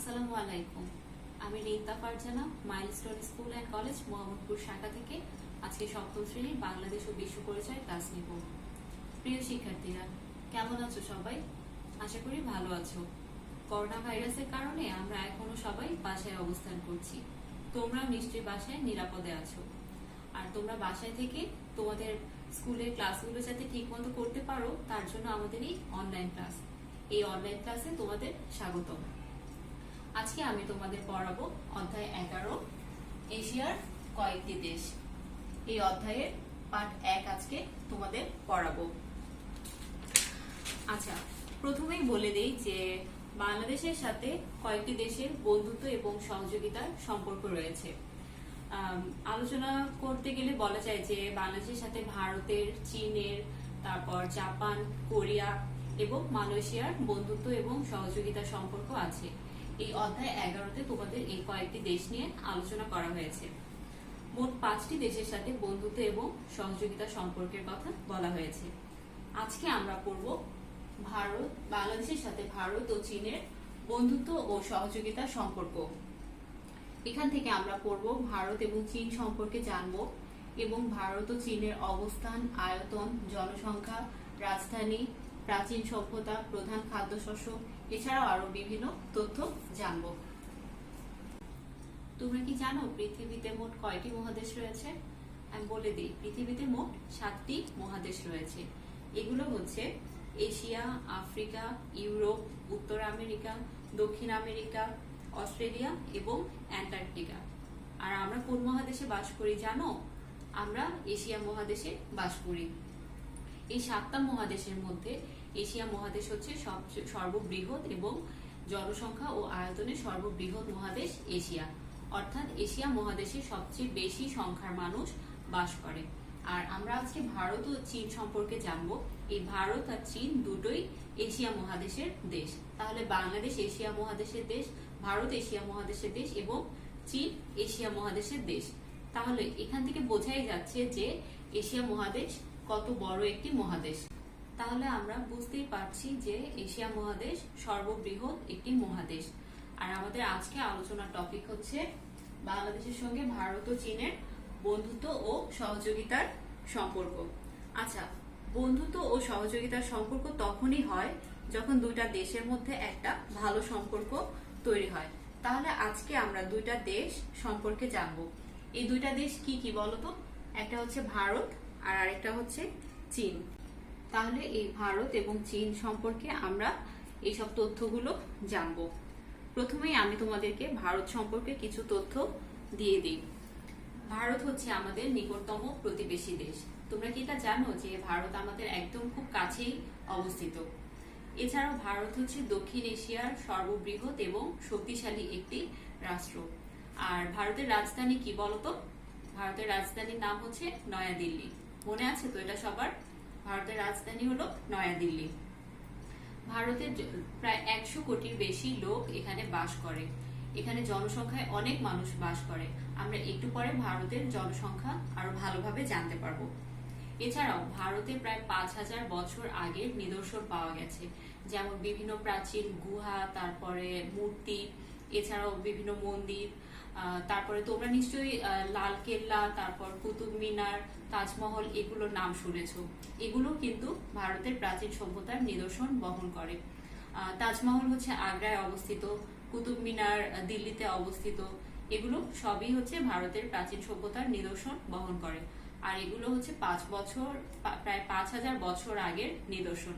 আসসালামু আলাইকুম। আমি Rita Farzana milestone school and college Mohammadpur শাখা থেকে আজকে সপ্তম শ্রেণীর বাংলাদেশ ও বিশ্ব পরিচয় ক্লাস নিব। প্রিয় শিক্ষার্থীরা, কেমন আছো সবাই? আশা করি ভালো আছো। করোনা ভাইরাসের কারণে আমরা এখনো সবাই বাসায় অবস্থান করছি। তোমরা নিশ্চয়ই বাসায় নিরাপদে আছো। আর তোমরা বাসায় থেকে তোমাদের স্কুলের ক্লাসগুলো যাতে ঠিক মতো করতে পারো তার জন্য আমাদের এই অনলাইন ক্লাস। এই অনলাইন ক্লাসে তোমাদের স্বাগতম। আজকে আমি তোমাদের পড়াবো অধ্যায় 11 এশিয়ার কয়েকটি দেশ। এই অধ্যায়ের পাঠ 1 আজকে তোমাদের পড়াবো। আচ্ছা, প্রথমেই বলে দেই যে বাংলাদেশের সাথে কয়েকটি দেশের বন্ধুত্ব এবং সহযোগিতার সম্পর্ক রয়েছে। আলোচনা করতে গেলে বলা যায় যে বাংলাদেশের সাথে ভারতের, চীনের, তারপর জাপান, কোরিয়া এবং মালয়েশিয়ার বন্ধুত্ব এবং সহযোগিতার সম্পর্ক আছে। এই অধ্যায় 11তে তোমাদের এই কয়েকটি দেশ নিয়ে আলোচনা করা হয়েছে। মোট 5টি দেশের সাথে বন্ধুত্ব এবং সহযোগিতা সম্পর্কের কথা বলা হয়েছে। আজকে আমরা পড়ব বাংলাদেশের সাথে ভারত ও চীনের বন্ধুত্ব ও সহযোগিতার সম্পর্ক। এখান থেকে আমরা পড়ব ভারত এবং চীন সম্পর্কে জানব এবং ভারত ও চীনের অবস্থান, আয়তন, জনসংখ্যা, রাজধানী, প্রাচীন সভ্যতা, প্রধান খাদ্যশস্য এছাড়াও আরো বিভিন্ন তথ্য জানব। তোমরা কি জানো পৃথিবীতে মোট কয়টি মহাদেশ রয়েছে? আমি বলে দিই, পৃথিবীতে মোট 7টি মহাদেশ রয়েছে। এগুলো হচ্ছে এশিয়া, আফ্রিকা, ইউরোপ, উত্তর আমেরিকা, দক্ষিণ আমেরিকা, অস্ট্রেলিয়া এবং অ্যান্টার্কটিকা। আর আমরা কোন মহাদেশে বাস করি জানো? আমরা এশিয়া মহাদেশে বাস করি। এই 7টা মহাদেশের মধ্যে এশিয়া মহাদেশ হচ্ছে সর্ববৃহৎ এবং জনসংখ্যা ও আয়তনে সর্ববৃহৎ মহাদেশ এশিয়া। অর্থাৎ এশিয়া মহাদেশে সবচেয়ে বেশি সংখ্যার মানুষ বাস করে। আর আমরা আজকে ভারত ও চীন সম্পর্কে জানবো। এই ভারত আর চীন দুটোই এশিয়া মহাদেশের দেশ। তাহলে বাংলাদেশ এশিয়া মহাদেশের দেশ, ভারত এশিয়া মহাদেশের দেশ এবং চীন এশিয়া মহাদেশের দেশ। তাহলে এখান থেকে বোঝাই যাচ্ছে যে এশিয়া মহাদেশ কত বড় একটি মহাদেশ। তাহলে আমরা বুঝতেই পারছি যে এশিয়া মহাদেশ সর্ববৃহৎ একটি মহাদেশ। আর আমাদের আজকে আলোচনার টপিক হচ্ছে বাংলাদেশের সঙ্গে ভারত ও চীনের বন্ধুত্ব ও সহযোগিতার সম্পর্ক। আচ্ছা, বন্ধুত্ব ও সহযোগিতার সম্পর্ক তখনই হয় যখন দুইটা দেশের মধ্যে একটা ভালো সম্পর্ক তৈরি হয়। তাহলে আজকে আমরা দুইটা দেশ সম্পর্কে জানবো। এই দুইটা দেশ কি কি বলতো? একটা হচ্ছে ভারত আর আরেকটা হচ্ছে চীন। তাহলে এই ভারত এবং চীন সম্পর্কে আমরা এইসব তথ্যগুলো জানবো। প্রথমেই আমি তোমাদেরকে ভারত সম্পর্কে কিছু তথ্য দিয়ে দিই। ভারত হচ্ছে আমাদের নিকটতম প্রতিবেশী দেশ। তোমরা কি এটা জানো যে ভারত আমাদের একদম খুব কাছেই অবস্থিত? এছাড়াও ভারত হচ্ছে দক্ষিণ এশিয়ার সর্ববৃহৎ এবং শক্তিশালী একটি রাষ্ট্র। আর ভারতের রাজধানী কি বলতো? ভারতের রাজধানীর নাম হচ্ছে নয়াদিল্লি। মনে আছে তো এটা সবার? ভারতের রাজধানী হলো নয়াদিল্লি। ভারতের প্রায় 100 কোটির বেশি লোক এখানে বাস করে। এখানে জনসংখ্যায় অনেক মানুষ বাস করে। আমরা একটু পরে ভারতের জনসংখ্যা আরো ভালোভাবে জানতে পারবো। এছাড়াও ভারতে প্রায় 5000 বছর আগের নিদর্শন পাওয়া গেছে, যেমন বিভিন্ন প্রাচীন গুহা, তারপরে মূর্তি, এছাড়াও বিভিন্ন মন্দির। তারপরে তোমরা নিশ্চয়ই লাল কেল্লা, তারপর কুতুব মিনার, তাজমহল এগুলোর নাম শুনেছো। এগুলো কিন্তু ভারতের প্রাচীন সভ্যতার নিদর্শন বহন করে। তাজমহল হচ্ছে আগ্রায় অবস্থিত, কুতুব মিনার দিল্লিতে অবস্থিত। এগুলো সবই হচ্ছে ভারতের প্রাচীন সভ্যতার নিদর্শন বহন করে। আর এগুলো হচ্ছে প্রায় 5000 বছর আগের নিদর্শন।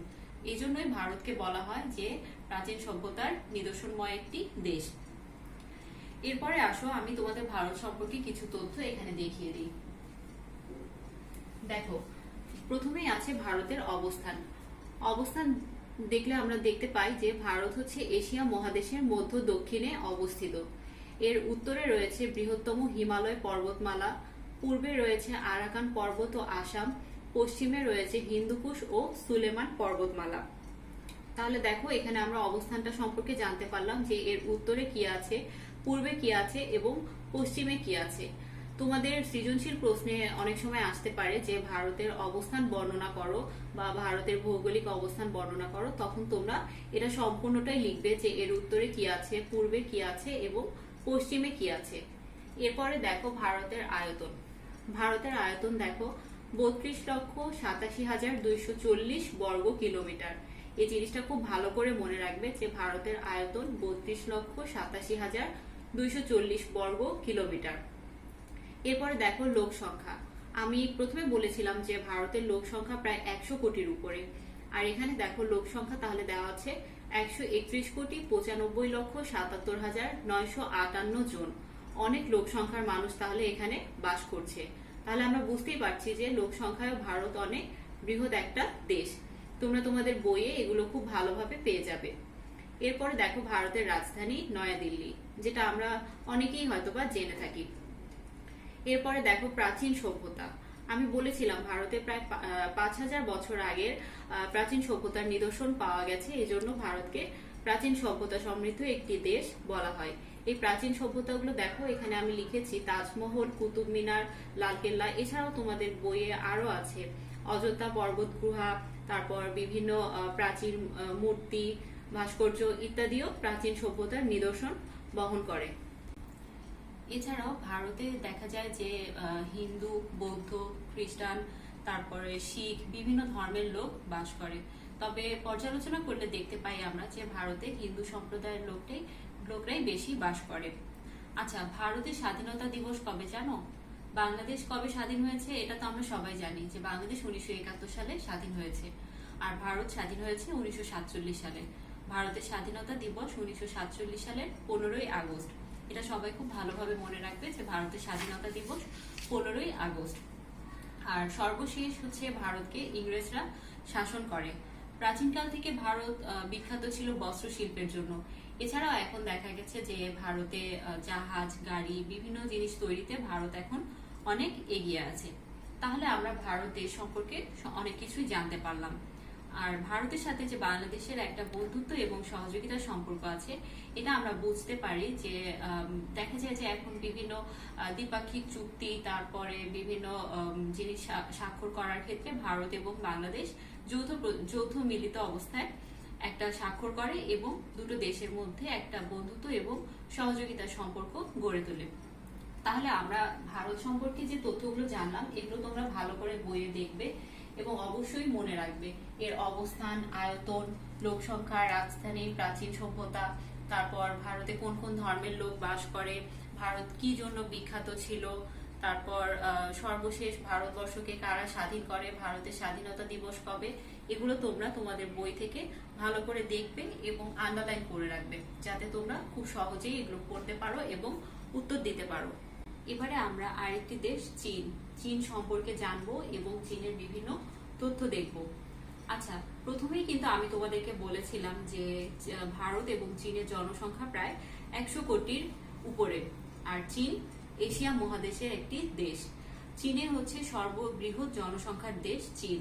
এই জন্যই ভারতকে বলা হয় যে প্রাচীন সভ্যতার নিদর্শনময় একটি দেশ। এরপরে আসো আমি তোমাদের ভারত সম্পর্কে কিছু তথ্য এখানে দেখিয়ে দিই। দেখো, প্রথমেই আছে ভারতের অবস্থান দেখলে আমরা দেখতে পাই যে ভারত হচ্ছে এশিয়া মহাদেশের মধ্য দক্ষিণে অবস্থিত। এর উত্তরে রয়েছে বৃহত্তম হিমালয় পর্বতমালা, পূর্বে রয়েছে আরাকান পর্বত ও আসাম, পশ্চিমে রয়েছে হিন্দুকুশ ও সুলেমান পর্বতমালা। তাহলে দেখো এখানে আমরা অবস্থানটা সম্পর্কে জানতে পারলাম যে এর উত্তরে কি আছে, পূর্বে কি আছে এবং পশ্চিমে কি আছে। তোমাদের সৃজনশীল প্রশ্নে অনেক সময় আসতে পারে যে ভারতের অবস্থান বর্ণনা করো বা ভারতের ভৌগোলিক অবস্থান বর্ণনা করো, তখন তোমরা এটা সম্পূর্ণটাই লিখবে যে এর উত্তরে কি আছে, পূর্বে কি আছে এবং পশ্চিমে কি আছে। এরপরে দেখো ভারতের আয়তন। ভারতের আয়তন দেখো 32,87,240 বর্গ কিলোমিটার। এই জিনিসটা খুব ভালো করে মনে রাখবে যে ভারতের আয়তন 32,87,240 বর্গ কিলোমিটার। এরপরে দেখো লোক সংখ্যা। আমি প্রথমে বলেছিলাম যে ভারতের লোক সংখ্যা প্রায় 100 কোটির উপরে, আর এখানে দেখো লোক সংখ্যা তাহলে দেওয়া আছে 131,95,77,958 জন। অনেক লোক সংখ্যার মানুষ তাহলে এখানে বাস করছে। তাহলে আমরা বুঝতেই পারছি যে লোক সংখ্যায় ভারত অনেক বৃহৎ একটা দেশ। তোমরা তোমাদের বইয়ে এগুলো খুব ভালোভাবে পেয়ে যাবে। এরপরে দেখো ভারতের রাজধানী নয়াদিল্লি, যেটা আমরা অনেকেই হয়তোবা জেনে থাকি। এরপরে দেখো প্রাচীন সভ্যতা। আমি বলেছিলাম ভারতে প্রায় 5,000 বছর আগের প্রাচীন সভ্যতার নিদর্শন পাওয়া গেছে, এজন্য ভারতকে প্রাচীন সভ্যতা সমৃদ্ধ একটি দেশ বলা হয়। এই প্রাচীন সভ্যতাগুলো দেখো এখানে আমি লিখেছি তাজমহল, কুতুব মিনার, লালকেল্লা, এছাড়াও তোমাদের বইয়ে আরো আছে অযোধ্যা পর্বত গুহা, তারপর বিভিন্ন প্রাচীন মূর্তি, ভাস্কর্য ইত্যাদিও প্রাচীন সভ্যতার নিদর্শন বহন করে। এছাড়াও ভারতে দেখা যায় যে হিন্দু, বৌদ্ধ, খ্রিস্টান, তারপরে শিখ বিভিন্ন ধর্মের লোক বাস করে। তবে পর্যালোচনা করলে দেখতে পাই আমরা যে ভারতে হিন্দু সম্প্রদায়ের লোকরাই বেশি বাস করে। আচ্ছা, ভারতের স্বাধীনতা দিবস কবে জানো? বাংলাদেশ কবে স্বাধীন হয়েছে এটা তো আমরা সবাই জানি যে বাংলাদেশ 1971 সালে স্বাধীন হয়েছে, আর ভারত স্বাধীন হয়েছে 1947 সালে। ভারতের স্বাধীনতা দিবস 1947 সালের 15ই আগস্ট। এটা সবাই খুব ভালোভাবে মনে রাখবে যে ভারতের স্বাধীনতা দিবস 15ই আগস্ট। আর সর্বশেষ হচ্ছে ভারতকে ইংরেজরা শাসন করে। প্রাচীনকাল থেকে ভারত বিখ্যাত ছিল বস্ত্র শিল্পের জন্য। এছাড়াও এখন দেখা গেছে যে ভারতে জাহাজ, গাড়ি, বিভিন্ন জিনিস তৈরিতে ভারত এখন অনেক এগিয়ে আছে। তাহলে আমরা ভারত দেশ সম্পর্কে অনেক কিছুই জানতে পারলাম। আর ভারতের সাথে যে বাংলাদেশের একটা বন্ধুত্ব এবং সহযোগিতার সম্পর্ক আছে, এটা আমরা বুঝতে পারি যে দেখা যায় যে এখন বিভিন্ন দ্বিপাক্ষিক চুক্তি, তারপরে বিভিন্ন জিনিস স্বাক্ষর করার ক্ষেত্রে ভারত এবং বাংলাদেশ যৌথ মিলিত অবস্থায় একটা স্বাক্ষর করে এবং দুটো দেশের মধ্যে একটা বন্ধুত্ব এবং সহযোগিতার সম্পর্ক গড়ে তোলে। তাহলে আমরা ভারত সম্পর্কে যে তথ্যগুলো জানলাম এগুলো তোমরা ভালো করে বইয়ে দেখবে এবং অবশ্যই মনে রাখবে এর অবস্থান, আয়তন, লোক সংখ্যা, রাজধানী, প্রাচীন সভ্যতা, তারপর ভারতে কোন কোন ধর্মের লোক বাস করে, ভারত কি জন্য বিখ্যাত ছিল, তারপর সর্বশেষ ভারতবর্ষকে কারা স্বাধীন করে, ভারতের স্বাধীনতা দিবস কবে, এগুলো তোমরা তোমাদের বই থেকে ভালো করে দেখবে এবং আন্ডারলাইন করে রাখবে যাতে তোমরা খুব সহজেই এগুলো পড়তে পারো এবং উত্তর দিতে পারো। এবারে আমরা আরেকটি দেশ চীন সম্পর্কে জানবো এবং চীনের বিভিন্ন তথ্য দেখব। আচ্ছা, প্রথমেই কিন্তু আমি তোমাদেরকে বলেছিলাম যে ভারত এবং চীনের জনসংখ্যা প্রায় 100 কোটির উপরে, আর চীন এশিয়া মহাদেশের একটি দেশ। চীনের হচ্ছে সর্ববৃহৎ জনসংখ্যার দেশ চীন।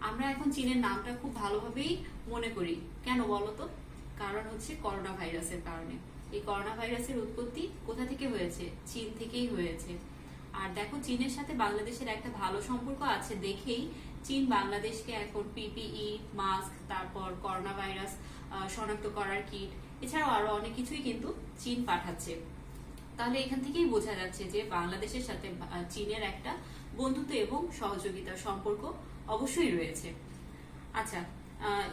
আমরা এখন চীনের নামটা খুব ভালোভাবেই মনে করি, কেন বলতো? কারণ হচ্ছে করোনা ভাইরাসের কারণে। এই করোনা ভাইরাসের উৎপত্তি কোথা থেকে হয়েছে? চীন থেকেই হয়েছে। আর দেখো চীনের সাথে বাংলাদেশের একটা ভালো সম্পর্ক আছে দেখেই চীন বাংলাদেশকে এখন পিপিই, মাস্ক, তারপর করোনা ভাইরাস শনাক্ত করার কিট, এছাড়াও আরো অনেক কিছুই কিন্তু চীন পাঠাচ্ছে। তাহলে এখান থেকেই বোঝা যাচ্ছে যে বাংলাদেশের সাথে চীনের একটা বন্ধুত্ব এবং সহযোগিতার সম্পর্ক অবশ্যই রয়েছে। আচ্ছা,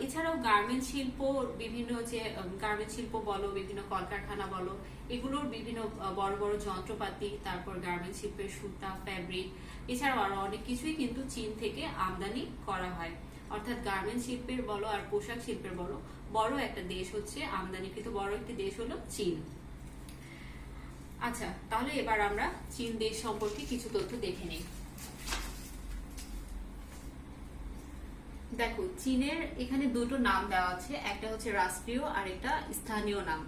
এছাড়াও গার্মেন্ট শিল্প, বিভিন্ন যে গার্মেন্ট শিল্প বলো, বিভিন্ন কলকারখানা বলো, এগুলোর বিভিন্ন বড় বড় যন্ত্রপাতি, তারপর গার্মেন্ট শিল্পের সুতা, ফ্যাব্রিক, এছাড়াও আরো অনেক কিছুই কিন্তু চীন থেকে আমদানি করা হয়। অর্থাৎ গার্মেন্ট শিল্পের বলো আর পোশাক শিল্পের বলো, বড় একটা দেশ হচ্ছে, আমদানিকৃত বড় একটি দেশ হলো চীন। আচ্ছা, তাহলে এবার আমরা চীন দেশ সম্পর্কে কিছু তথ্য দেখে নিই। দেখো চীনের এখানে দুটো নাম দেওয়া আছে, একটা হচ্ছে রাষ্ট্রীয় আর একটা স্থানীয় নাম।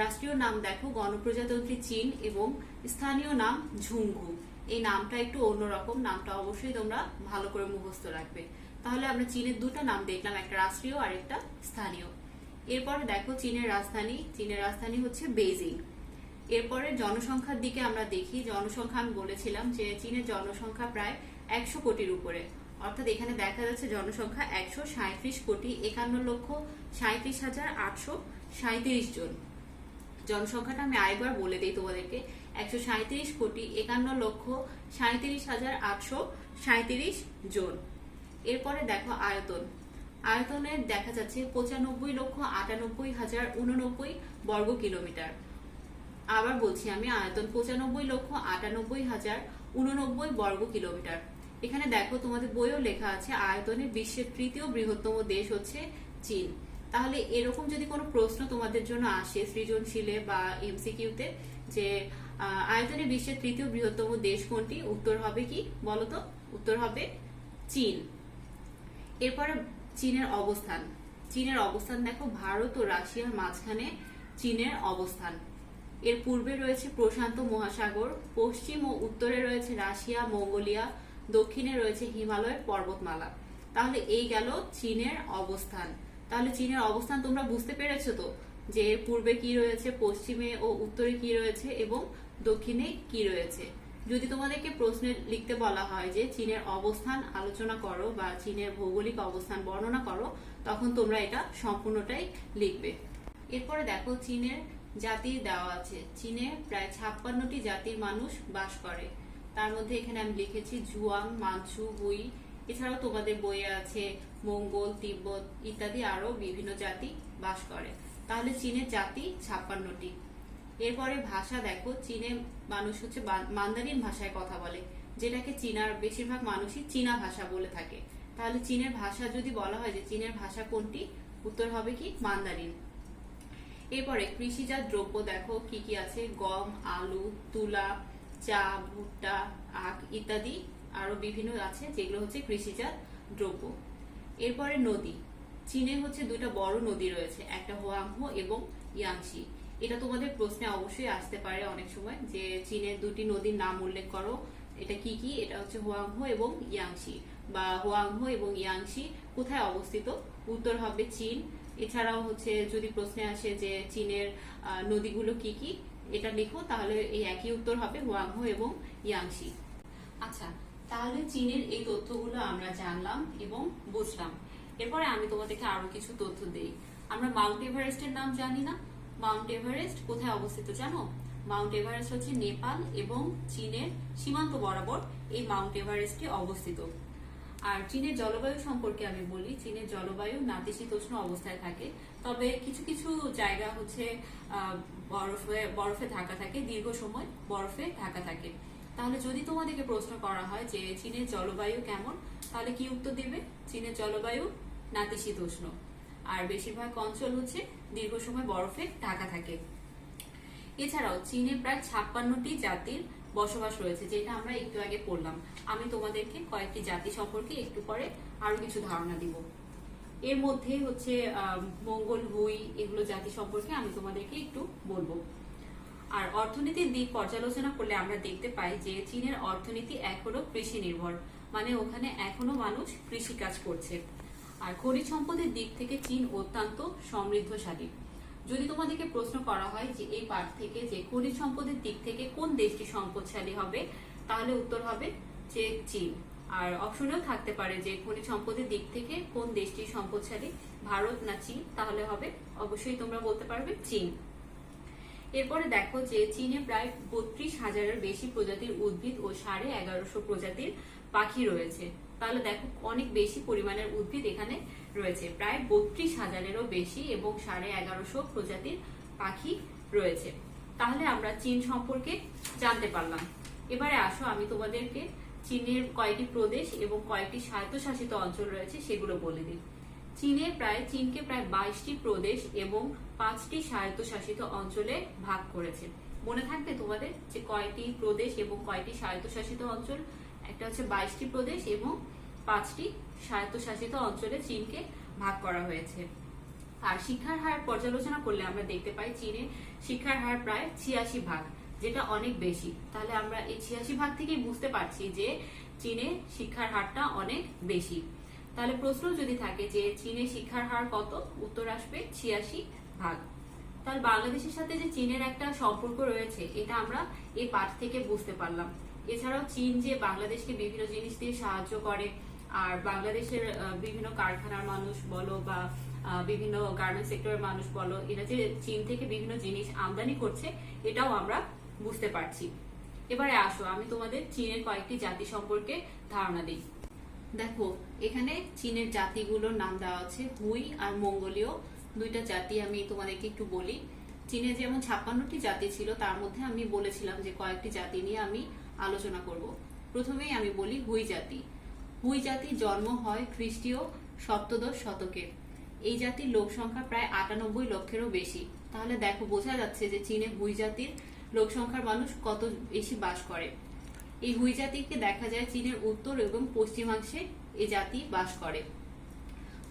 রাষ্ট্রীয় নাম দেখো গণপ্রজাতন্ত্রী চীন এবং স্থানীয় নাম ঝুংঘু। এই নামটা একটু অন্যরকম, নামটা অবশ্যই তোমরা ভালো করে মুখস্থ রাখবে। তাহলে আমরা চীনের দুটো নাম দেখলাম, একটা রাষ্ট্রীয় আর একটা স্থানীয়। এরপরে দেখো চীনের রাজধানী হচ্ছে বেইজিং। এরপরে জনসংখ্যার দিকে আমরা দেখি। জনসংখ্যা আমি বলেছিলাম যে চীনের জনসংখ্যা প্রায় 100 কোটির উপরে, অর্থাৎ এখানে দেখা যাচ্ছে জনসংখ্যা 137 কোটি 51,37,837 জন। জনসংখ্যাটা আমি আরেকবার বলে দিই তোমাদেরকে, 137 কোটি 51,37,837 জন। এরপরে দেখো আয়তন। আয়তনে দেখা যাচ্ছে 95,98,089 বর্গ কিলোমিটার। আবার বলছি আমি, আয়তন 95,98,089 বর্গ কিলোমিটার। এখানে দেখো তোমাদের বইও লেখা আছে আয়তনে বিশ্বের তৃতীয় বৃহত্তম দেশ হচ্ছে চীন। তাহলে এরকম যদি কোনো প্রশ্ন তোমাদের জন্য আসে সৃজনশীলে বা এমসিকিউতে যে আয়তনে বিশ্বের তৃতীয় বৃহত্তম দেশ কোনটি, উত্তর হবে কি বলতো? উত্তর হবে চীন। এরপরে চীনের অবস্থান। চীনের অবস্থান দেখো, ভারত ও রাশিয়ার মাঝখানে চীনের অবস্থান। এর পূর্বে রয়েছে প্রশান্ত মহাসাগর, পশ্চিম ও উত্তরে রয়েছে রাশিয়া, মঙ্গোলিয়া, দক্ষিণে রয়েছে হিমালয়ের পর্বতমালা। তাহলে এই গেল চীনের অবস্থান। তাহলে চীনের অবস্থান তোমরা বুঝতে পেরেছো তো, যে পূর্বে কি রয়েছে, পশ্চিমে ও উত্তরে কি রয়েছে এবং দক্ষিণে কি রয়েছে। যদি তোমাদেরকে প্রশ্নে লিখতে বলা হয় যে চীনের অবস্থান আলোচনা করো বা চীনের ভৌগোলিক অবস্থান বর্ণনা করো, তখন তোমরা এটা সম্পূর্ণটাই লিখবে। এরপরে দেখো চীনের জাতি দেওয়া আছে। চীনে প্রায় 56টি জাতির মানুষ বাস করে। তার মধ্যে এখানে আমি লিখেছি জুয়াং, মানচু, হুই। এছাড়াও তোমাদের বইয়ে আছে মঙ্গল, তিব্বত ইত্যাদি আরো বিভিন্ন জাতি বাস করে। তাহলে চীনের জাতি 56টি। এরপরে ভাষা দেখো, চীনে মানুষ হচ্ছে মান্দারিন ভাষায় কথা বলে, যেটাকে চীনার বেশিরভাগ মানুষই চীনা ভাষা বলে থাকে। তাহলে চীনের ভাষা যদি বলা হয় যে চীনের ভাষা কোনটি, উত্তর হবে কি মান্দারিন। এরপরে কৃষিজাত দ্রব্য দেখো কি কি আছে, গম, আলু, তুলা, চা, ভুট্টা, আখ ইত্যাদি আরো বিভিন্ন আছে, যেগুলো হচ্ছে কৃষিজাত দ্রব্য। এরপরে নদী। চীনে হচ্ছে দুইটা বড় নদী রয়েছে, একটা হোয়াংহো এবং ইয়াংশি। এটা তোমাদের প্রশ্নে অবশ্যই আসতে পারে অনেক সময়, যে চীনের দুটি নদীর নাম উল্লেখ করো, এটা কি কি? এটা হচ্ছে হোয়াংহো এবং ইয়াংশি, বা হোয়াংহো এবং ইয়াংশি কোথায় অবস্থিত? উত্তর হবে চীন। এছাড়াও হচ্ছে যদি প্রশ্নে আসে যে চীনের নদীগুলো কি কি, এটা লিখো, তাহলে এই একই উত্তর হবে হোয়াংহো এবং ইয়াংশি। আচ্ছা, তাহলে চীনের এই তথ্যগুলো আমরা জানলাম এবং বুঝলাম। এরপরে আমি তোমাদেরকে আরো কিছু তথ্য দেই। আমরা মাউন্ট এভারেস্টের নাম জানি না? মাউন্ট এভারেস্ট কোথায় অবস্থিত জানো? মাউন্ট এভারেস্ট হচ্ছে নেপাল এবং চীনের সীমান্ত বরাবর এই মাউন্ট এভারেস্টটি অবস্থিত। আর চীনের জলবায়ু সম্পর্কে আমি বলি, চীনের জলবায়ু নাতিশীতোষ্ণ অবস্থায় থাকে, তবে কিছু কিছু জায়গা হচ্ছে বরফে ঢাকা থাকে, দীর্ঘ সময় বরফে ঢাকা থাকে। তাহলে যদি তোমাদেরকে প্রশ্ন করা হয় যে চীনের জলবায়ু কেমন, তাহলে কি উত্তর দেবে? চীনের জলবায়ু নাতিশীতোষ্ণ, আর বেশিরভাগ অঞ্চল হচ্ছে দীর্ঘ সময় বরফে ঢাকা থাকে। এছাড়াও চীনে প্রায় 56টি জাতির বসবাস রয়েছে, যেটা আমরা একটু আগে পড়লাম। আমি তোমাদেরকে কয়েকটি জাতি সম্পর্কে একটু পরে আরো কিছু ধারণা দিব। এর মধ্যে হচ্ছে মঙ্গল, হুই এগুলো জাতি সম্পর্কে আমি তোমাদেরকে একটু বলবো। আর অর্থনীতির দিক পর্যালোচনা করলে আমরা দেখতে পাই যে চীনের অর্থনীতি এখনো কৃষি নির্ভর, মানে ওখানে এখনো মানুষ কৃষি কাজ করছে। আর খনিজ সম্পদের দিক থেকে চীন অত্যন্ত সমৃদ্ধশালী। যদি তোমাদেরকে প্রশ্ন করা হয় যে এই পাঠ থেকে যে খনিজ সম্পদের দিক থেকে কোন দেশটি সম্পদশালী হবে, তাহলে উত্তর হবে যে চীন। আর অপশনেও থাকতে পারে যে খনিজ সম্পদের দিক থেকে কোন দেশটি সম্পদশালী, ভারত না চীন, তাহলে হবে অবশ্যই তোমরা বলতে পারবে চীন। এরপরে দেখো যে চীনে প্রায় 32,000-এর বেশি প্রজাতির উদ্ভিদ ও 1150 প্রজাতির পাখি রয়েছে। তাহলে দেখো অনেক বেশি পরিমাণের উদ্ভিদ এখানে রয়েছে, প্রায় 32,000-এরও বেশি, এবং 1150 প্রজাতির পাখি রয়েছে। তাহলে আমরা চীন সম্পর্কে জানতে পারলাম। এবারে আসো আমি তোমাদেরকে চীনের কয়েকটি প্রদেশ এবং কয়েকটি স্বায়ত্তশাসিত অঞ্চল রয়েছে সেগুলো বলে দিই। চীনকে প্রায় 22টি প্রদেশ এবং 5টি স্বায়ত্তশাসিত অঞ্চলে ভাগ করেছে। মনে থাকবে তোমাদের যে কয়টি প্রদেশ এবং কয়টি স্বায়ত্তশাসিত অঞ্চল? একটা হচ্ছে 22টি প্রদেশ এবং 5টি স্বায়ত্তশাসিত অঞ্চলে চীনকে ভাগ করা হয়েছে। আর শিক্ষার হার পর্যালোচনা করলে আমরা দেখতে পাই চীনে শিক্ষার হার প্রায় 86 ভাগ, যেটা অনেক বেশি। তাহলে আমরা এই 86 ভাগ থেকেই বুঝতে পারছি যে চীনে শিক্ষার হারটা অনেক বেশি। তাহলে প্রশ্ন যদি থাকে যে চীনে শিক্ষার হার কত, উত্তর আসবে 86 ভাগ। তাহলে বাংলাদেশের সাথে যে চীনের একটা সম্পর্ক রয়েছে এটা আমরা এই পাঠ থেকে বুঝতে পারলাম। এছাড়াও চীন যে বাংলাদেশকে বিভিন্ন জিনিস দিয়ে সাহায্য করে, আর বাংলাদেশের বিভিন্ন কারখানার মানুষ বলো বা বিভিন্ন গার্মেন্টস সেক্টরের মানুষ বলো, এরা যে চীন থেকে বিভিন্ন জিনিস আমদানি করছে এটাও আমরা বুঝতে পারছি। এবারে আসো আমি তোমাদের চীনের কয়েকটি জাতি সম্পর্কে ধারণা দিই। দেখো এখানে চীনের জাতিগুলোর নাম দেওয়া আছে হুই আর মঙ্গোলীয়, দুইটা জাতি আমি তোমাদেরকে একটু বলি। চীনে যেমন 56টি জাতি ছিল, তার মধ্যে আমি বলেছিলাম যে কয়েকটি জাতি নিয়ে আমি আলোচনা করব। প্রথমেই আমি বলি হুই জাতি। হুই জাতির জন্ম হয় খ্রিস্টীয় সপ্তদশ শতকে। এই জাতির লোক সংখ্যা প্রায় 98 লক্ষেরও বেশি। তাহলে দেখো বোঝা যাচ্ছে যে চীনে হুই জাতির লোক সংখ্যার মানুষ কত বেশি বাস করে। এই হুই জাতিকে দেখা যায় চীনের উত্তর এবং পশ্চিমাংশে এই জাতি বাস করে।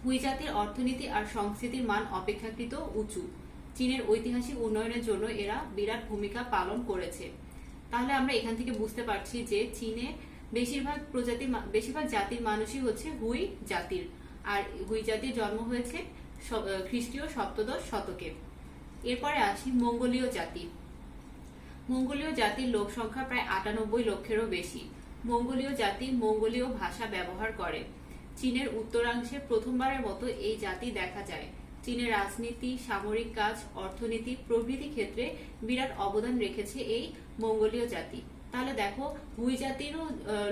হুই জাতির অর্থনীতি আর সংস্কৃতির মান অপেক্ষাকৃত উঁচু। চীনের ঐতিহাসিক উন্নয়নের জন্য এরা বিরাট ভূমিকা পালন করেছে। তাহলে আমরা এখান থেকে বুঝতে পারছি যে চীনে বেশিরভাগ জাতির মানুষই হচ্ছে হুই জাতির, আর হুই জাতির জন্ম হয়েছে খ্রিস্টীয় সপ্তদশ শতকে। এরপরে আসি মঙ্গোলীয় জাতি। মঙ্গোলীয় জাতির লোক সংখ্যা প্রায় 98 লক্ষেরও বেশি। মঙ্গোলীয় জাতি মঙ্গোলীয় ভাষা ব্যবহার করে। চীনের উত্তরাংশে প্রথমবারের মতো এই জাতি দেখা যায়। চীনের রাজনীতি, সামরিক কাজ, অর্থনীতি প্রভৃতি ক্ষেত্রে বিরাট অবদান রেখেছে এই মঙ্গোলীয় জাতি। তাহলে দেখো হুই জাতিরও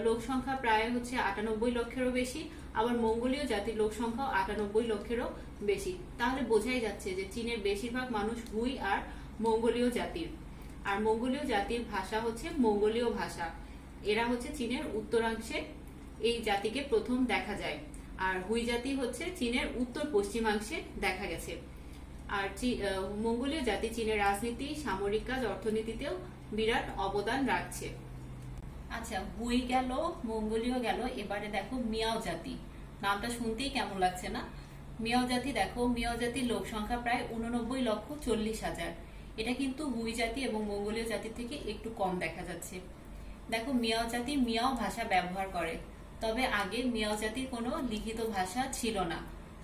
লোক সংখ্যা প্রায় হচ্ছে 98 লক্ষেরও বেশি, আবার মঙ্গোলীয় জাতির লোক সংখ্যা 98 লক্ষেরও বেশি। তাহলে বোঝাই যাচ্ছে যে চীনের বেশিরভাগ মানুষ হুই আর মঙ্গোলীয় জাতির। আর মঙ্গোলীয় জাতির ভাষা হচ্ছে মঙ্গোলীয় ভাষা। এরা হচ্ছে চীনের উত্তরাংশে এই জাতিকে প্রথম দেখা যায়, আর হুই জাতি হচ্ছে চীনের উত্তর পশ্চিমাংশে দেখা গেছে। আর মঙ্গোলীয় জাতি চীনের রাজনীতি, সামরিক কাজ, অর্থনীতিতেও বিরাট অবদান রাখছে। আচ্ছা, হুই গেল, মঙ্গোলীয় গেল, এবারে দেখো মিয়াও জাতি। নামটা শুনতেই কেমন লাগছে না? মিয়াও জাতি দেখো, মিয়াও জাতির লোক সংখ্যা প্রায় 89,40,000। এটা কিন্তু হুই জাতি এবং মঙ্গোলীয় জাতির থেকে একটু কম দেখা যাচ্ছে। দেখো মিয়াও জাতি মিয়াও ভাষা ব্যবহার করে, তবে আগে মিয়াও জাতির কোনো লিখিত ভাষা ছিল না।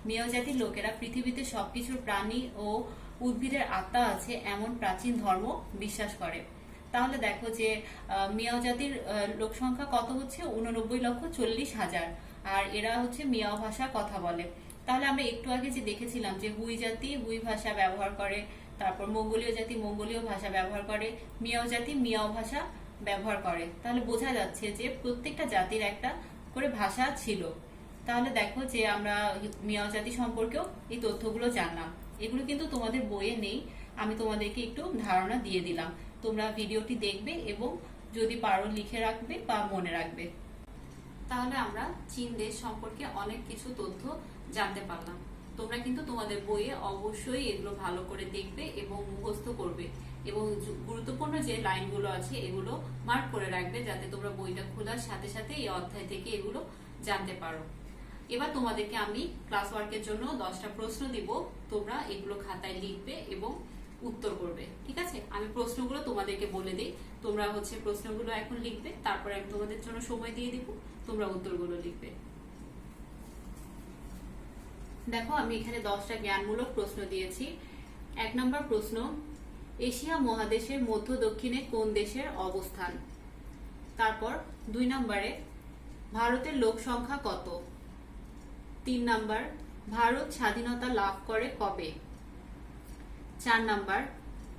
মিয়াও জাতির লোকেরা পৃথিবীতে সবকিছুর প্রাণী ও উদ্ভিদের আত্মা আছে এমন প্রাচীন ধর্ম বিশ্বাস করে। তাহলে দেখো যে মিয়াও জাতির লোক সংখ্যা কত হচ্ছে 89,40,000, আর এরা হচ্ছে মিয়াও ভাষা কথা বলে। তাহলে আমরা একটু আগে যে দেখেছিলাম যে হুই জাতি হুই ভাষা ব্যবহার করে, তারপর মঙ্গোলীয় জাতি মঙ্গোলীয় ভাষা ব্যবহার করে, মিয়াও জাতি মিয়াও ভাষা ব্যবহার করে। তাহলে বোঝা যাচ্ছে যে প্রত্যেকটা জাতির একটা করে ভাষা ছিল। তাহলে দেখো যে আমরা মিয়াও জাতি সম্পর্কেও এই তথ্যগুলো জানলাম। এগুলো কিন্তু তোমাদের বইয়ে নেই, আমি তোমাদেরকে একটু ধারণা দিয়ে দিলাম। তোমরা ভিডিওটি দেখবে এবং যদি পারো লিখে রাখবে বা মনে রাখবে। তাহলে আমরা চীন দেশ সম্পর্কে অনেক কিছু তথ্য জানতে পারলাম। তোমরা কিন্তু তোমাদের বইয়ে অবশ্যই এগুলো ভালো করে দেখবে এবং মুখস্থ করবে, এবং গুরুত্বপূর্ণ যে লাইনগুলো আছে এগুলো মার্ক করে রাখবে, যাতে তোমরা বইটা খোলার সাথে সাথে এই অধ্যায় থেকে এগুলো জানতে পারো। এবার তোমাদেরকে আমি ক্লাস ওয়ার্কের জন্য 10টা প্রশ্ন দিব, তোমরা এগুলো খাতায় লিখবে এবং উত্তর করবে। ঠিক আছে, আমি প্রশ্নগুলো তোমাদেরকে বলে দিই, তোমরা হচ্ছে প্রশ্নগুলো এখন লিখবে, তারপরে আমি তোমাদের জন্য সময় দিয়ে দিব, তোমরা উত্তরগুলো লিখবে। দেখো আমি এখানে 10টা জ্ঞানমূলক প্রশ্ন দিয়েছি। 1 নম্বর প্রশ্ন, এশিয়া মহাদেশের মধ্য দক্ষিণে কোন দেশের অবস্থান? তারপর 2 নম্বরে, ভারতের লোক সংখ্যা কত? 3 নম্বর, ভারত স্বাধীনতা লাভ করে কবে? 4 নম্বর,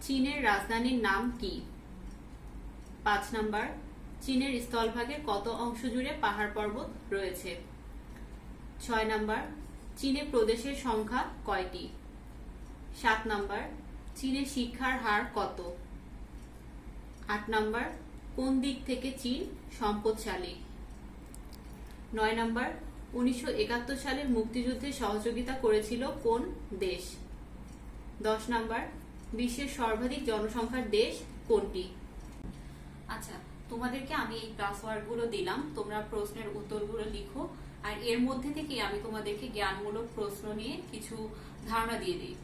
চীনের রাজধানীর নাম কি? 5 নম্বর, চীনের স্থলভাগের কত অংশ জুড়ে পাহাড় পর্বত রয়েছে? 6 নম্বর, চীনের প্রদেশের সংখ্যা কয়টি? 7 নম্বর, চীনের শিক্ষার হার কত? 8 নম্বর, কোন দিক থেকে চীন সম্পদশালী? 9 নম্বর, 1971 সালের মুক্তিযুদ্ধে সহযোগিতা করেছিল কোন দেশ? 10 নম্বর, বিশ্বের সর্বাধিক জনসংখ্যার দেশ কোনটি? আচ্ছা, তোমাদেরকে আমি এই ক্লাস ওয়ার্কগুলো দিলাম, তোমরা প্রশ্নের উত্তরগুলো লিখো, আর এর মধ্যে থেকে আমি তোমাদেরকে জ্ঞানমূলক প্রশ্ন নিয়ে কিছু ধারণা দিয়ে দিই।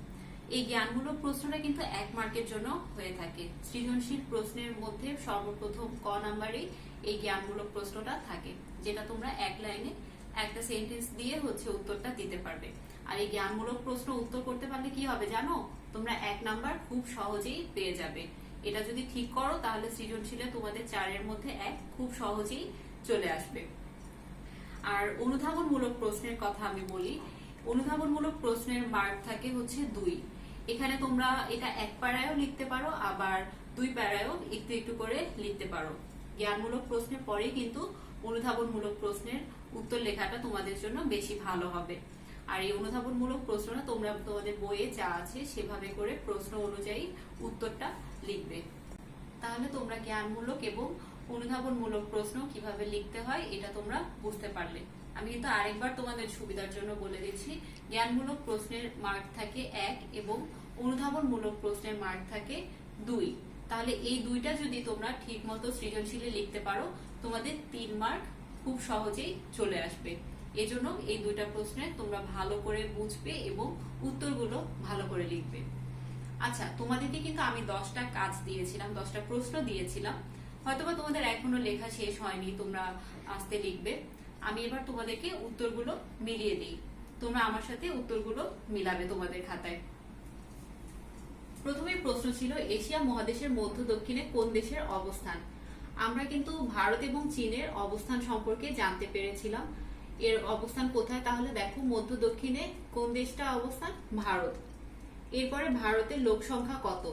এই জ্ঞানমূলক প্রশ্নটা কিন্তু 1 মার্কের জন্য হয়ে থাকে। সৃজনশীল প্রশ্নের মধ্যে সর্বপ্রথম ক নাম্বারে এই জ্ঞানমূলক প্রশ্নটা থাকে, যেটা তোমরা 1 লাইনে একটা সেন্টেন্স দিয়ে হচ্ছে উত্তরটা দিতে পারবে। আর এই জ্ঞানমূলক প্রশ্ন উত্তর করতে পারলে কি হবে জানো, তোমরা 1 নাম্বার খুব সহজেই পেয়ে যাবে। এটা যদি ঠিক করো তাহলে সৃজনশীলে তোমাদের 4-এর মধ্যে 1 খুব সহজেই চলে আসবে। আর অনুধাবনমূলক প্রশ্নের কথা আমি বলি। অনুধাবনমূলক প্রশ্নের মার্ক থাকে হচ্ছে 2। এখানে তোমরা এটা 1 প্যারায়ও লিখতে পারো, আবার 2 প্যারায়ও একটু একটু করে লিখতে পারো। জ্ঞানমূলক প্রশ্নের পরে কিন্তু অনুধাবনমূলক প্রশ্নের উত্তর লেখাটা তোমাদের জন্য বেশি ভালো হবে। আর এই অনুধাবনমূলক প্রশ্নটা তোমরা তোমাদের বইয়ে যা আছে সেভাবে করে প্রশ্ন অনুযায়ী উত্তরটা লিখবে। তাহলে তোমরা জ্ঞানমূলক এবং অনুধাবনমূলক প্রশ্ন কিভাবে লিখতে হয় এটা তোমরা বুঝতে পারলে। আমি কিন্তু আরেকবার তোমাদের সুবিধার জন্য বলে দিচ্ছি, জ্ঞানমূলক প্রশ্নের মার্ক থাকে 1 এবং অনুধাবনমূলক প্রশ্নের মার্ক থাকে 2। তাহলে এই দুইটা যদি তোমরা ঠিক মতো সৃজনশীলে লিখতে পারো তোমাদের 3 মার্ক খুব সহজেই চলে আসবে। এজন্য এই দুইটা প্রশ্নে তোমরা ভালো করে বুঝবে এবং উত্তরগুলো ভালো করে লিখবে। আচ্ছা, তোমাদেরকে কিন্তু আমি 10টা কাজ দিয়েছিলাম, 10টা প্রশ্ন দিয়েছিলাম। হয়তোবা তোমাদের এখনো লেখা শেষ হয়নি, তোমরা আস্তে লিখবে। আমি এবার তোমাদেরকে উত্তরগুলো মিলিয়ে দিই, তোমরা আমার সাথে উত্তরগুলো মিলাবে তোমাদের খাতায়। প্রথমে প্রশ্ন ছিল এশিয়া মহাদেশের মধ্য দক্ষিণে কোন দেশের অবস্থান। আমরা কিন্তু ভারত এবং চীনের অবস্থান সম্পর্কে জানতে পেরেছিলাম। এর অবস্থান কোথায়, তাহলে দেখো মধ্য দক্ষিণে কোন দেশটা অবস্থান, ভারত। এরপরে ভারতের লোক সংখ্যা কত,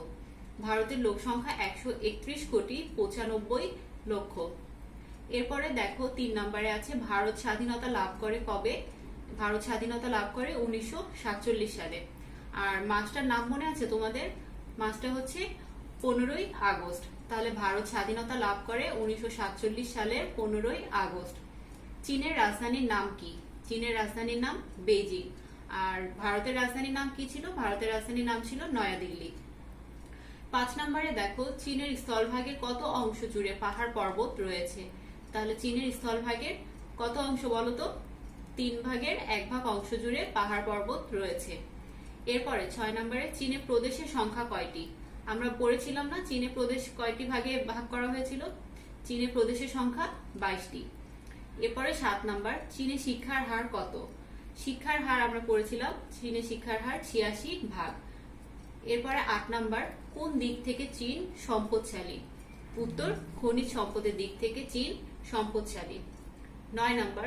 ভারতের লোক সংখ্যা 131,95,00,000। এরপরে দেখো 3 নম্বরে আছে ভারত স্বাধীনতা লাভ করে কবে, ভারত স্বাধীনতা লাভ করে 1947 সালে। আর মাসটার নাম মনে আছে তোমাদের, মাসটা হচ্ছে 15ই আগস্ট। তাহলে ভারত স্বাধীনতা লাভ করে 1947 সালের 15ই আগস্ট। চীনের রাজধানীর নাম কি, চীনের রাজধানীর নাম বেইজিং। আর ভারতের রাজধানীর নাম কি ছিল, ভারতের রাজধানীর নাম ছিল নয়াদিল্লি। 5 নম্বরে দেখো চীনের স্থলভাগের কত অংশ জুড়ে পাহাড় পর্বত রয়েছে। তাহলে চীনের স্থলভাগের কত অংশ বলতো, 3 ভাগের 1 ভাগ অংশ জুড়ে পাহাড় পর্বত রয়েছে। এরপরে 6 নম্বরে চীনের প্রদেশের সংখ্যা কয়টি। আমরা পড়েছিলাম না চীনের প্রদেশ কয়টি ভাগে ভাগ করা হয়েছিল, চীনের প্রদেশের সংখ্যা 22টি। এরপরে 7 নম্বর চীনের শিক্ষার হার কত। শিক্ষার হার আমরা পড়েছিলাম চীনের শিক্ষার হার 86 ভাগ। এরপরে 8 নম্বর কোন দিক থেকে চীন সম্পদশালী। উত্তর খনিজ সম্পদের দিক থেকে চীন সম্পদশালী। 9 নম্বর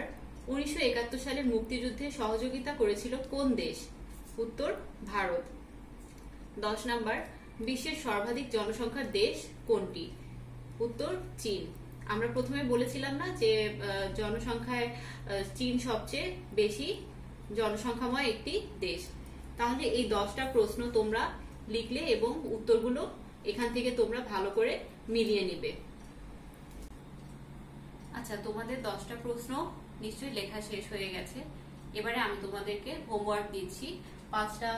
1971 সালের মুক্তিযুদ্ধে সহযোগিতা করেছিল কোন দেশ। উত্তর ভারত। 10 নম্বর বিশ্বের সর্বাধিক জনসংখ্যার দেশ কোনটি। উত্তর চীন। আমরা প্রথমে বলেছিলাম না যে জনসংখ্যায় চীন সবচেয়ে বেশি জনসংখ্যাময় একটি দেশ। তাহলে এই 10টা প্রশ্ন তোমরা লিখলে এবং উত্তরগুলো এখান থেকে তোমরা ভালো করে মিলিয়ে নিবে। আচ্ছা, তোমাদের 10টা প্রশ্ন নিশ্চয়ই লেখা শেষ হয়ে গেছে। এবারে আমি তোমাদেরকে হোমওয়ার্ক দিচ্ছি। 5টা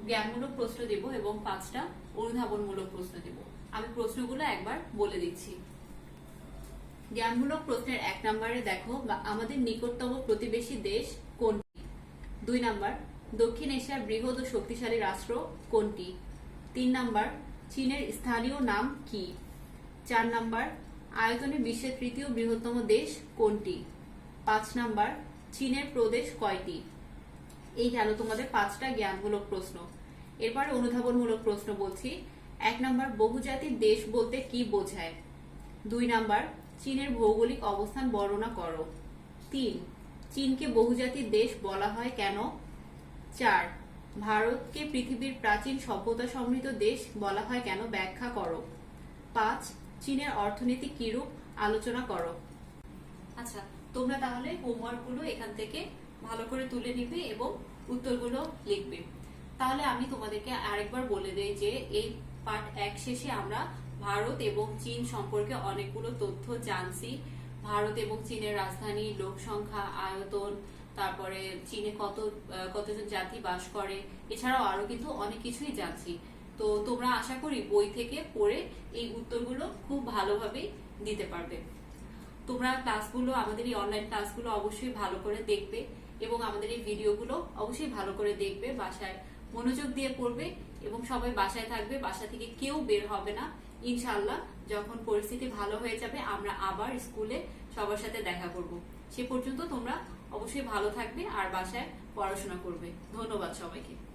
জ্ঞানমূলক প্রশ্ন দেব এবং 5টা অনুধাবনমূলক প্রশ্ন দেব। আমি প্রশ্নগুলো একবার বলে দিচ্ছি। জ্ঞানমূলক প্রশ্নের 1 নম্বরে দেখো আমাদের নিকটতম প্রতিবেশী দেশ কোনটি। 2 নম্বর দক্ষিণ এশিয়ার বৃহৎ ও শক্তিশালী রাষ্ট্র কোনটি। 3 নম্বর চীনের স্থানীয় নাম কি। 4 নম্বর আয়তনে বিশ্বের 3য় বৃহত্তম দেশ কোনটি। 5 নম্বর চীনের প্রদেশ কয়টি। এই গেল তোমাদের 5টা জ্ঞানমূলক প্রশ্ন। এরপরে অনুধাবনমূলক প্রশ্ন বলছি। 1 নম্বর বহুজাতিক দেশ বলতে কি বোঝায়। 2 নম্বর চীনের ভৌগোলিক অবস্থান বর্ণনা করো। 3 চীনকে বহুজাতিক দেশ বলা হয় কেন। 4 ভারতকে পৃথিবীর প্রাচীন সভ্যতা সমৃদ্ধ দেশ বলা হয় কেন ব্যাখ্যা করো। 5 চীনের অর্থনীতি কিরূপ আলোচনা করো। আচ্ছা, তোমরা তাহলে হোমওয়ার্কগুলো এখান থেকে ভালো করে তুলে নিবে এবং উত্তরগুলো লিখবে। তাহলে আমি তোমাদেরকে আরেকবার বলে দেই যে এই পার্ট 1 শেষে আমরা ভারত এবং চীন সম্পর্কে অনেকগুলো তথ্য জানছি। ভারত এবং চীনের রাজধানী, লোক সংখ্যা, আয়তন, তারপরে চীনে কতজন জাতি বাস করে, এছাড়াও আরো কিন্তু অনেক কিছুই জানছি। তো তোমরা আশা করি বই থেকে পড়ে এই উত্তরগুলো খুব ভালোভাবে দিতে পারবে। তোমরা ক্লাসগুলো, আমাদের এই অনলাইন ক্লাসগুলো অবশ্যই ভালো করে দেখবে এবং আমাদের এই ভিডিওগুলো অবশ্যই ভালো করে দেখবে। বাসায় মনোযোগ দিয়ে পড়বে এবং সবাই বাসায় থাকবে, বাসা থেকে কেউ বের হবে না। ইনশাআল্লাহ যখন পরিস্থিতি ভালো হয়ে যাবে আমরা আবার স্কুলে সবার সাথে দেখা করব। সে পর্যন্ত তোমরা অবশ্যই ভালো থাকবে আর বাসায় পড়াশোনা করবে। ধন্যবাদ সবাইকে।